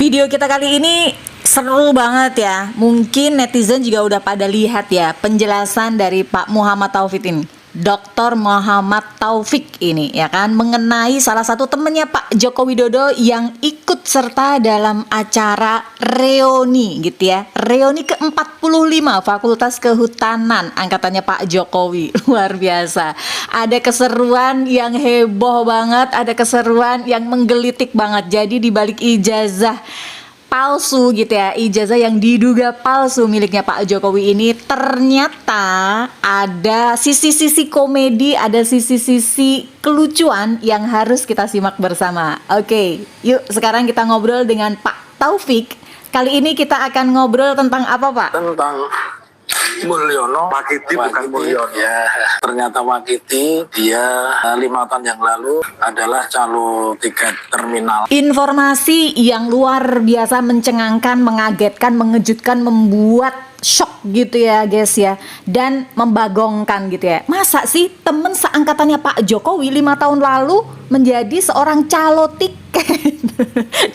Video kita kali ini seru banget ya. Mungkin netizen juga udah pada lihat ya penjelasan dari Pak Muhammad Taufik ini. Dr. Muhammad Taufik ini ya kan mengenai salah satu temennya Pak Joko Widodo yang ikut serta dalam acara reuni gitu ya. Reuni ke-45 Fakultas Kehutanan angkatannya Pak Jokowi. Luar biasa. Ada keseruan yang heboh banget, ada keseruan yang menggelitik banget. Jadi di balik ijazah palsu gitu ya, ijazah yang diduga palsu miliknya Pak Jokowi ini ternyata ada sisi-sisi komedi, ada sisi-sisi kelucuan yang harus kita simak bersama. Oke, yuk sekarang kita ngobrol dengan Pak Taufik. Kali ini kita akan ngobrol tentang apa, Pak? Tentang Mulyono, Wakiti bukan Mulyono. Ya, ternyata Wakiti dia 5 tahun yang lalu adalah calo tiket terminal. Informasi yang luar biasa mencengangkan, mengagetkan, mengejutkan, membuat shock gitu ya guys ya, dan membagongkan gitu ya. Masa sih temen seangkatannya Pak Jokowi 5 tahun lalu menjadi seorang calo tiket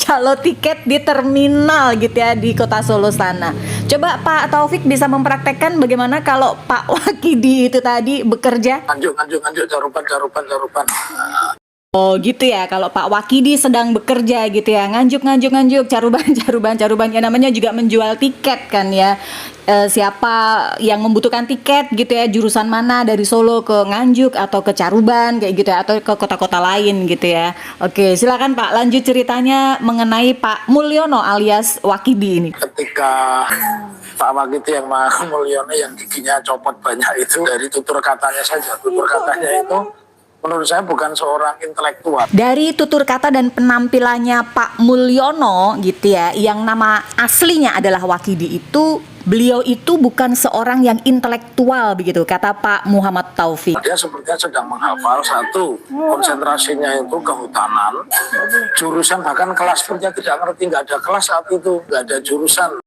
calo tiket di terminal gitu ya di kota Solo sana. Coba Pak Taufik bisa mempraktekkan bagaimana kalau Pak Wakidi itu tadi bekerja? Anjuk, carupan. Oh gitu ya, kalau Pak Wakidi sedang bekerja gitu ya, nganjuk, caruban, ya namanya juga menjual tiket kan ya. Siapa yang membutuhkan tiket gitu ya, jurusan mana dari Solo ke Nganjuk atau ke Caruban kayak gitu ya, atau ke kota-kota lain gitu ya. Oke, silakan Pak, lanjut ceritanya mengenai Pak Mulyono alias Wakidi ini. Ketika Pak Wakiti yang Mulyono yang giginya copot banyak itu, dari tutur katanya saja, itu menurut saya bukan seorang intelektual. Dari tutur kata dan penampilannya Pak Mulyono gitu ya, yang nama aslinya adalah Wakidi itu, beliau itu bukan seorang yang intelektual begitu, kata Pak Muhammad Taufik. Dia sepertinya sedang menghafal satu, konsentrasinya itu kehutanan, jurusan bahkan kelas pun dia tidak ngerti, nggak ada kelas saat itu, nggak ada jurusan.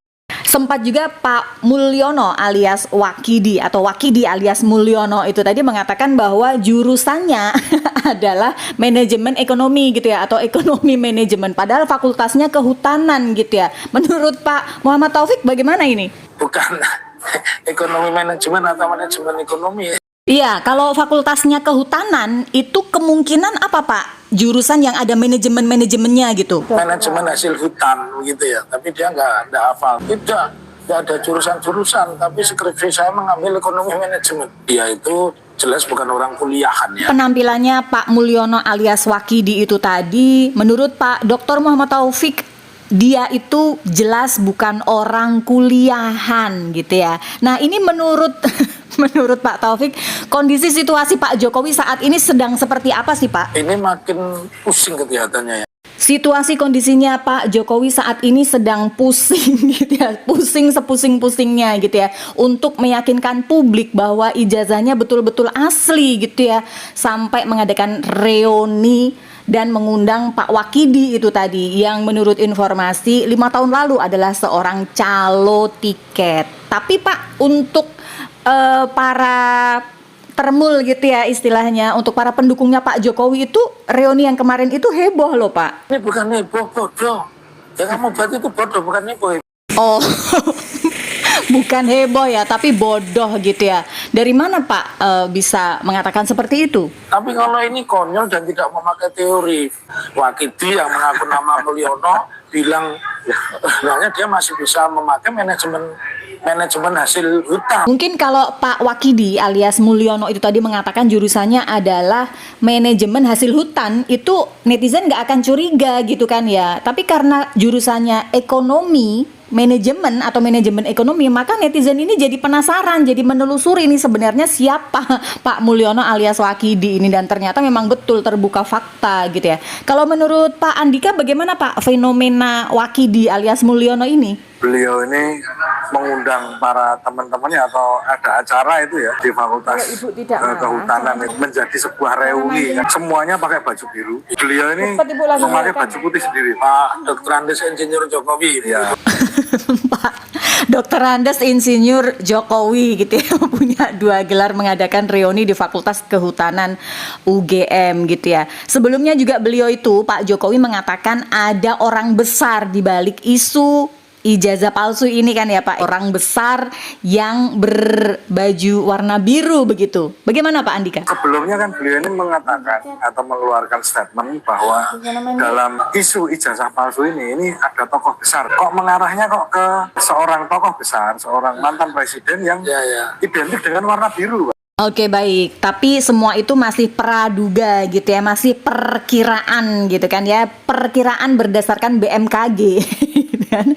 Sempat juga Pak Mulyono alias Wakidi atau Wakidi alias Mulyono itu tadi mengatakan bahwa jurusannya adalah manajemen ekonomi gitu ya, atau ekonomi manajemen, padahal fakultasnya kehutanan gitu ya. Menurut Pak Muhammad Taufik bagaimana ini? Bukan ekonomi manajemen atau manajemen ekonomi. Iya, kalau fakultasnya kehutanan itu kemungkinan apa Pak? Jurusan yang ada manajemennya gitu. Manajemen hasil hutan gitu ya, tapi dia nggak hafal. Tidak ada jurusan-jurusan, tapi skripsi saya mengambil ekonomi manajemen. Dia itu jelas bukan orang kuliahan ya. Penampilannya Pak Mulyono alias Wakidi itu tadi, menurut Pak Dr. Muhammad Taufik, dia itu jelas bukan orang kuliahan gitu ya. Nah ini menurut Pak Taufik, kondisi situasi Pak Jokowi saat ini sedang seperti apa sih Pak? Ini makin pusing kelihatannya ya. Situasi kondisinya Pak Jokowi saat ini sedang pusing gitu ya, pusing sepusing-pusingnya gitu ya, untuk meyakinkan publik bahwa ijazahnya betul-betul asli gitu ya, sampai mengadakan reuni dan mengundang Pak Wakidi itu tadi yang menurut informasi 5 tahun lalu adalah seorang calo tiket. Tapi Pak, untuk para termul gitu ya istilahnya, untuk para pendukungnya Pak Jokowi itu, reuni yang kemarin itu heboh loh Pak. Ini bukan heboh, bodoh. Ya kamu berarti itu bodoh, bukan heboh. Oh, bukan heboh ya, tapi bodoh gitu ya. Dari mana Pak bisa mengatakan seperti itu? Tapi kalau ini konyol dan tidak memakai teori. Wakidi yang mengaku nama Mulyono bilang, sebenarnya dia masih bisa memakai manajemen hasil hutan. Mungkin kalau Pak Wakidi alias Mulyono itu tadi mengatakan jurusannya adalah manajemen hasil hutan, itu netizen nggak akan curiga gitu kan ya. Tapi karena jurusannya ekonomi manajemen atau manajemen ekonomi, maka netizen ini jadi penasaran, jadi menelusuri ini sebenarnya siapa Pak Mulyono alias Wakidi ini, dan ternyata memang betul terbukti fakta gitu ya. Kalau menurut Pak Andika bagaimana Pak fenomena Wakidi alias Mulyono ini? Beliau ini mengundang para teman-temannya atau ada acara itu ya di Fakultas Kehutanan itu menjadi sebuah reuni ya. Semuanya pakai baju biru. Beliau ini memakai baju putih sendiri. Pak Dr. Andes Insinyur Jokowi ya. Pak Dr. Andes Insinyur Jokowi gitu ya, punya 2 gelar mengadakan reuni di Fakultas Kehutanan UGM gitu ya. Sebelumnya juga beliau itu, Pak Jokowi mengatakan ada orang besar di balik isu ijazah palsu ini kan ya Pak, orang besar yang berbaju warna biru begitu. Bagaimana Pak Andika? Sebelumnya kan beliau ini mengatakan atau mengeluarkan statement bahwa dalam isu ijazah palsu ini ada tokoh besar. Kok mengarahnya kok ke seorang tokoh besar, seorang mantan presiden yang identik dengan warna biru, Pak. Oke baik, tapi semua itu masih praduga gitu ya, masih perkiraan gitu kan ya, perkiraan berdasarkan BMKG gitu kan.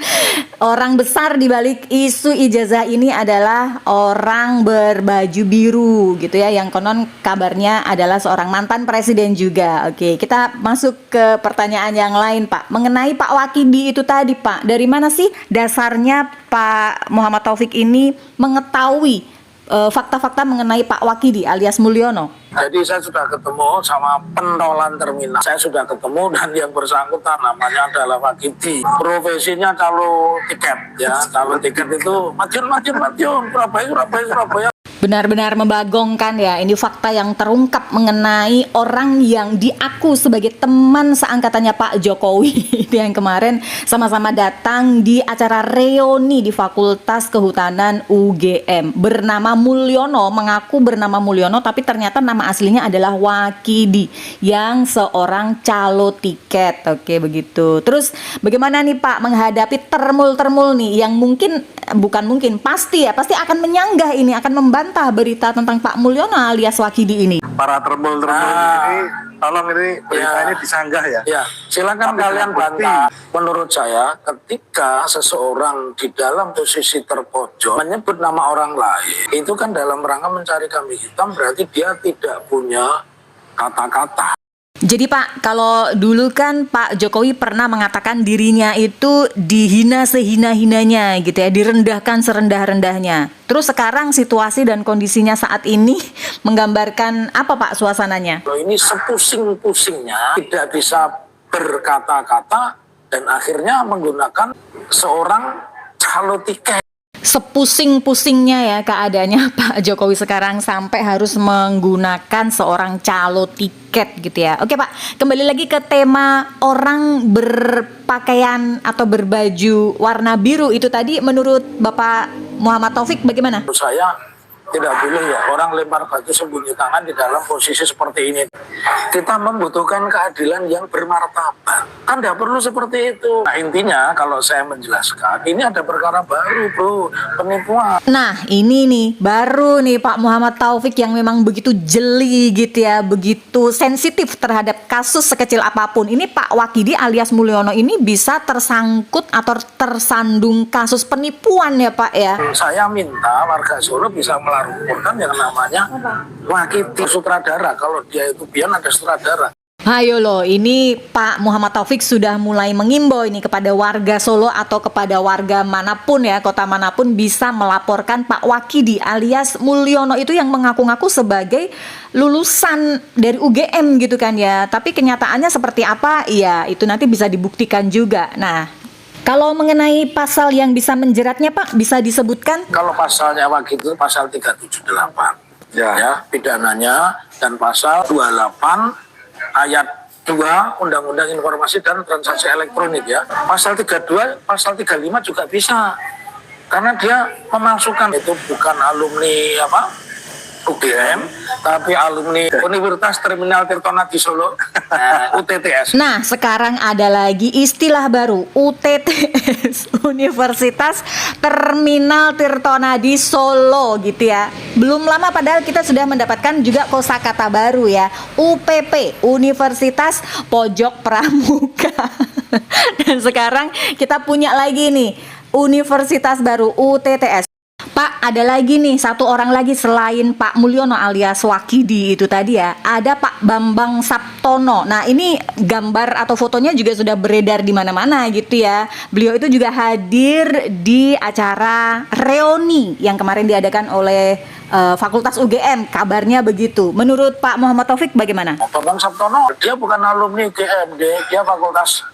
Orang besar di balik isu ijazah ini adalah orang berbaju biru gitu ya, yang konon kabarnya adalah seorang mantan presiden juga. Oke, kita masuk ke pertanyaan yang lain Pak, mengenai Pak Wakidi itu tadi Pak, dari mana sih dasarnya Pak Muhammad Taufik ini mengetahui fakta-fakta mengenai Pak Wakidi alias Mulyono? Jadi saya sudah ketemu sama pentolan terminal. Saya sudah ketemu dan yang bersangkutan namanya adalah Wakidi. Profesinya calo tiket ya. Calo tiket itu Madiun, Surabaya. Benar-benar membagongkan ya, ini fakta yang terungkap mengenai orang yang diaku sebagai teman seangkatannya Pak Jokowi itu yang kemarin sama-sama datang di acara reuni di Fakultas Kehutanan UGM. Bernama Mulyono, mengaku bernama Mulyono tapi ternyata nama aslinya adalah Wakidi yang seorang calo tiket. Oke begitu. Terus bagaimana nih Pak menghadapi termul-termul nih yang pasti akan menyanggah ini, akan membantah berita tentang Pak Mulyono alias Wakidi ini. Para termul-termul ini, tolong ini berita ini disanggah ya. Ya, silakan kalian bantah. Menurut saya, ketika seseorang di dalam posisi terpojok menyebut nama orang lain, itu kan dalam rangka mencari kambing hitam, berarti dia tidak punya kata-kata. Jadi Pak, kalau dulu kan Pak Jokowi pernah mengatakan dirinya itu dihina sehina-hinanya gitu ya, direndahkan serendah-rendahnya. Terus sekarang situasi dan kondisinya saat ini menggambarkan apa Pak suasananya? Ini sepusing-pusingnya, tidak bisa berkata-kata dan akhirnya menggunakan seorang calo tiket. Sepusing-pusingnya ya keadaannya Pak Jokowi sekarang sampai harus menggunakan seorang calo tiket gitu ya. Oke Pak, kembali lagi ke tema orang berpakaian atau berbaju warna biru itu tadi, menurut Bapak Muhammad Taufik bagaimana? Menurut saya tidak boleh ya orang lempar batu sembunyi tangan di dalam posisi seperti ini. Kita membutuhkan keadilan yang bermartabat. Kan tidak perlu seperti itu. Nah intinya kalau saya menjelaskan, ini ada perkara baru bro, penipuan. Nah ini nih baru nih Pak Muhammad Taufik yang memang begitu jeli gitu ya, begitu sensitif terhadap kasus sekecil apapun. Ini Pak Wakidi alias Mulyono ini bisa tersangkut atau tersandung kasus penipuan ya Pak ya. Saya minta warga Solo bisa melaporkan yang namanya Wakidi sutradara. Kalau dia itu biar ada sutradara. Ayo loh, ini Pak Muhammad Taufik sudah mulai mengimbau ini kepada warga Solo atau kepada warga manapun ya, kota manapun bisa melaporkan Pak Wakidi alias Mulyono itu yang mengaku-ngaku sebagai lulusan dari UGM gitu kan ya. Tapi kenyataannya seperti apa? Ya itu nanti bisa dibuktikan juga. Nah, kalau mengenai pasal yang bisa menjeratnya Pak, bisa disebutkan? Kalau pasalnya Wakidi itu pasal 378 ya pidananya, dan pasal 28 ayat 2 Undang-Undang Informasi dan Transaksi Elektronik ya. Pasal 32, pasal 35 juga bisa. Karena dia memasukkan itu bukan alumni UGM, tapi alumni Universitas Terminal Tirtonadi Solo, UTTS. Nah, sekarang ada lagi istilah baru, UTTS, Universitas Terminal Tirtonadi Solo gitu ya. Belum lama padahal kita sudah mendapatkan juga kosakata baru ya, UPP, Universitas Pojok Pramuka. Dan sekarang kita punya lagi nih, universitas baru UTTS. Pak, ada lagi nih, satu orang lagi selain Pak Mulyono alias Wakidi itu tadi ya, ada Pak Bambang Saptono. Nah, ini gambar atau fotonya juga sudah beredar di mana-mana gitu ya. Beliau itu juga hadir di acara reuni yang kemarin diadakan oleh Fakultas UGM, kabarnya begitu. Menurut Pak Muhammad Taufik bagaimana? Bambang Saptono, dia bukan alumni UGM, dia Fakultas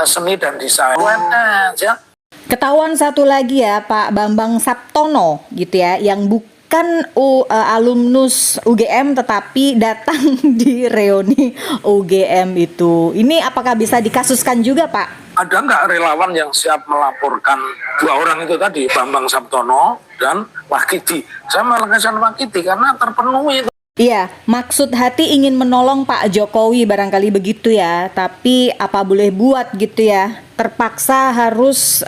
Seni dan Desain UNS ya. Ketahuan satu lagi ya Pak Bambang Saptono gitu ya, yang bukan alumnus UGM tetapi datang di reuni UGM itu. Ini apakah bisa dikasuskan juga Pak? Ada nggak relawan yang siap melaporkan dua orang itu tadi, Bambang Saptono dan Wakidi? Saya melakukan Wakidi karena terpenuhi. Iya, maksud hati ingin menolong Pak Jokowi barangkali begitu ya. Tapi apa boleh buat gitu ya. Terpaksa harus,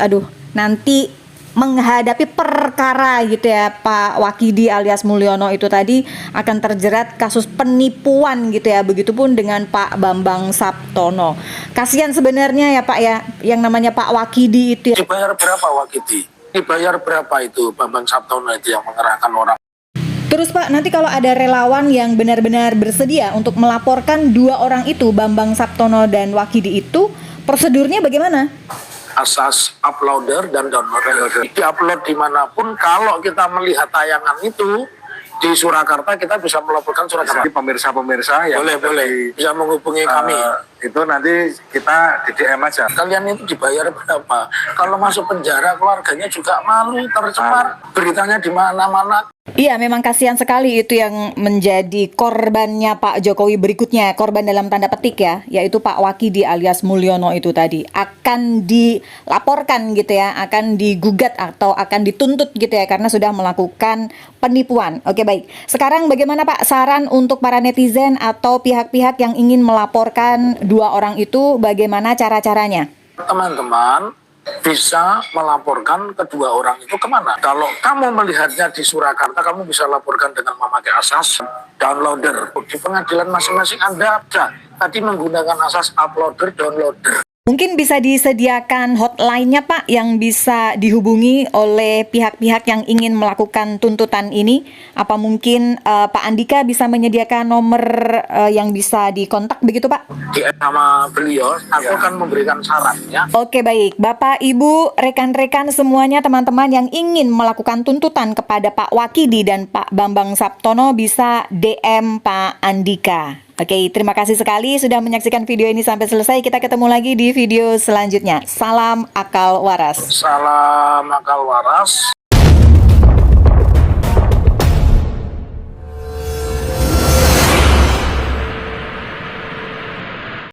nanti menghadapi perkara gitu ya. Pak Wakidi alias Mulyono itu tadi akan terjerat kasus penipuan gitu ya. Begitupun dengan Pak Bambang Saptono. Kasihan sebenarnya ya Pak ya, yang namanya Pak Wakidi itu ya. Dibayar berapa Wakidi? Dibayar berapa itu Bambang Saptono itu yang mengerahkan orang? Terus Pak, nanti kalau ada relawan yang benar-benar bersedia untuk melaporkan dua orang itu, Bambang Saptono dan Wakidi itu, prosedurnya bagaimana? Asas uploader dan downloader. Di-upload dimanapun, kalau kita melihat tayangan itu, di Surakarta kita bisa melaporkan Surakarta. Jadi pemirsa-pemirsa yang Boleh. Bisa menghubungi kami. Itu nanti kita di DM aja. Kalian itu dibayar berapa? Kalau masuk penjara, keluarganya juga malu, tercemar. Beritanya di mana-mana. Iya, memang kasihan sekali itu yang menjadi korbannya Pak Jokowi berikutnya, korban dalam tanda petik ya, yaitu Pak Wakidi alias Mulyono itu tadi. Akan dilaporkan gitu ya, akan digugat atau akan dituntut gitu ya, karena sudah melakukan penipuan. Oke baik, sekarang bagaimana Pak saran untuk para netizen atau pihak-pihak yang ingin melaporkan dua orang itu, bagaimana cara-caranya? Teman-teman bisa melaporkan kedua orang itu kemana? Kalau kamu melihatnya di Surakarta, kamu bisa laporkan dengan memakai asas downloader. Di pengadilan masing-masing Anda ada tadi menggunakan asas uploader, downloader. Mungkin bisa disediakan hotline-nya Pak yang bisa dihubungi oleh pihak-pihak yang ingin melakukan tuntutan ini. Apa mungkin Pak Andika bisa menyediakan nomor yang bisa dikontak begitu Pak? Di sama beliau, aku akan memberikan sarannya. Oke baik, Bapak, Ibu, rekan-rekan semuanya, teman-teman yang ingin melakukan tuntutan kepada Pak Wakidi dan Pak Bambang Saptono bisa DM Pak Andika. Oke, terima kasih sekali sudah menyaksikan video ini sampai selesai. Kita ketemu lagi di video selanjutnya. Salam akal waras. Salam akal waras.